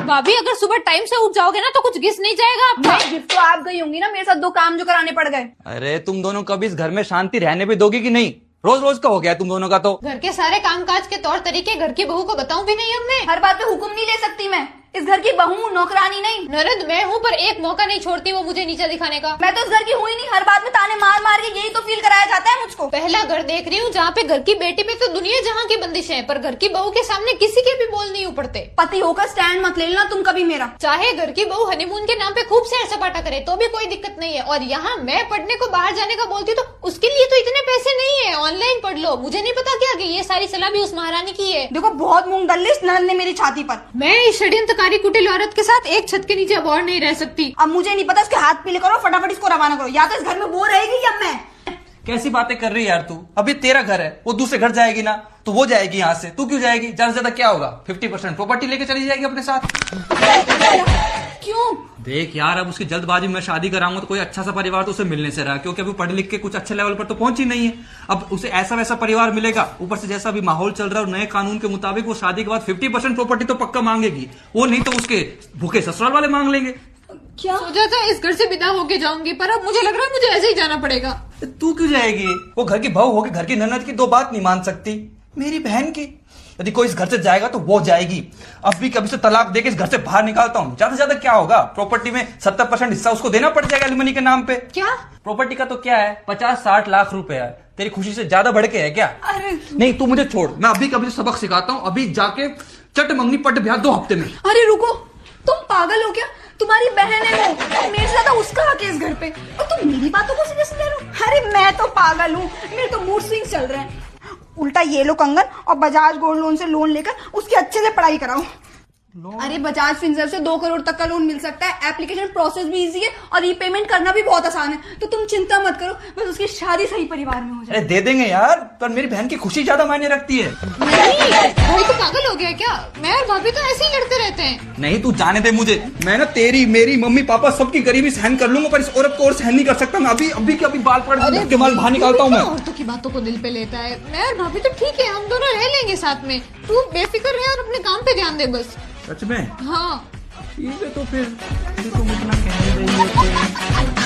भाभी अगर सुबह टाइम से उठ जाओगे ना तो कुछ घिस नहीं जाएगा आपका। गिफ्ट तो आप गई होंगी ना मेरे साथ, 2 काम जो कराने पड़ गए। अरे तुम दोनों कभी इस घर में शांति रहने भी दोगी कि नहीं? रोज रोज का हो गया तुम दोनों का तो। घर के सारे कामकाज के तौर तरीके घर की बहू को बताऊं भी नहीं अब मैं। हर बात पे हुक्म नहीं ले सकती मैं, इस घर की बहू हूँ, नौकरानी नहीं। ननद मैं हूँ पर एक मौका नहीं छोड़ती वो मुझे नीचा दिखाने का। मैं तो इस घर की हुई नहीं, हर बात में ताने मार मार के यही तो फील कराया जाता है मुझको। पहला घर देख रही हूँ जहाँ पे घर की बेटी पे तो दुनिया जहाँ की बंदिश है, पर घर की बहू के सामने किसी के भी बोल नहीं उपड़ते। पति होकर स्टैंड मत ले लेना तुम कभी मेरा। चाहे घर की बहू हनीमून के नाम पे खूब सैर सपाटा करे तो भी कोई दिक्कत नहीं है, और यहाँ मैं पढ़ने को बाहर जाने का बोलती तो उसके लिए तो इतने पैसे नहीं है, ऑनलाइन पढ़ लो। मुझे नहीं पता क्या कि ये सारी सलाह भी उस महारानी की है। देखो बहुत मूंग दलिस ननद ने मेरी छाती पर। मैं इस षड्यंत्रकारी कुटिल औरत के साथ एक छत के नीचे अब और नहीं रह सकती। अब मुझे नहीं पता, इसके हाथ पीले करो, फटाफट इसको रवाना करो, या तो इस घर में वो रहेगी या मैं। कैसी बातें कर रही है यार तू? अभी तेरा घर है, वो दूसरे घर जाएगी ना तो वो जाएगी यहाँ से, तू क्यों जाएगी? ज्यादा से ज्यादा क्या होगा, 50% प्रॉपर्टी लेके चली जाएगी अपने साथ। क्यों? देख यार, अब उसकी जल्दबाजी में शादी कराऊंगा तो कोई अच्छा सा परिवार तो उसे मिलने से रहा, क्योंकि अभी पढ़ लिख के कुछ अच्छे लेवल पर तो पहुंची नहीं है। अब उसे ऐसा वैसा परिवार मिलेगा, ऊपर से जैसा अभी माहौल चल रहा है और नए कानून के मुताबिक वो शादी के बाद 50% प्रॉपर्टी तो पक्का मांगेगी, वो नहीं तो उसके भूखे ससुराल वाले मांग लेंगे। क्या सोचा था इस घर से विदा होके जाऊंगी, पर अब मुझे लग रहा है मुझे ऐसे ही जाना पड़ेगा। तू क्यों जाएगी? वो घर की बहू होगी, घर की ननद की 2 बात नहीं मान सकती, मेरी बहन की। यदि कोई इस घर से जाएगा तो वो जाएगी। अब भी कभी से तलाक देके इस घर से बाहर निकालता हूँ, ज्यादा से ज्यादा क्या होगा, प्रॉपर्टी में 70% हिस्सा उसको देना पड़ जाएगा एलिमनी के नाम पे। क्या प्रॉपर्टी का तो क्या है, 50-60 लाख रुपए है, तेरी खुशी से ज्यादा बढ़ के है क्या? अरे नहीं तू मुझे छोड़, मैं अभी कभी से सबक सिखाता हूँ, अभी जाके चट मंगनी पट ब्याह 2 हफ्ते में। अरे रुको, तुम पागल हो क्या? तुम्हारी बहन है वो, मेरे से ज्यादा उसका हक है इस घर पे, और तुम मेरी बातों को सीरियस ले रहे हो? अरे मैं तो पागल हूँ, मेरे तो मूड स्विंग्स चल रहे हैं। उल्टा ये लो कंगन और बजाज गोल्ड लोन से लोन लेकर उसकी अच्छे से पढ़ाई कराओ। अरे बजाज फिनसर्व से 2 करोड़ तक का लोन मिल सकता है, एप्लीकेशन प्रोसेस भी इजी है और रीपेमेंट करना भी बहुत आसान है, तो तुम चिंता मत करो, बस उसकी शादी सही परिवार में हो जाए। अरे दे देंगे यार, पर मेरी बहन की खुशी ज्यादा मायने रखती है। नहीं, भाई तो पागल हो गया क्या? मैं और भाभी तो ऐसे ही लड़ते रहते हैं। नहीं तू जाने दे मुझे, मैं ना तेरी मेरी मम्मी पापा सबकी गरीबी सहन कर लूंगा, पर इस औरत को और सहन नहीं कर सकता मैं। अभी बाल पड़ के बाल बाहर निकालता हूँ मैं। औरतों की बातों को दिल पे लेता है। मैं और भाभी तो ठीक है, हम दोनों रह लेंगे साथ में, तू बेफिक्र रहे और अपने काम पे ध्यान दे बस। सच में? हाँ ठीक है तो फिर तुम इतना कहने रही हो तो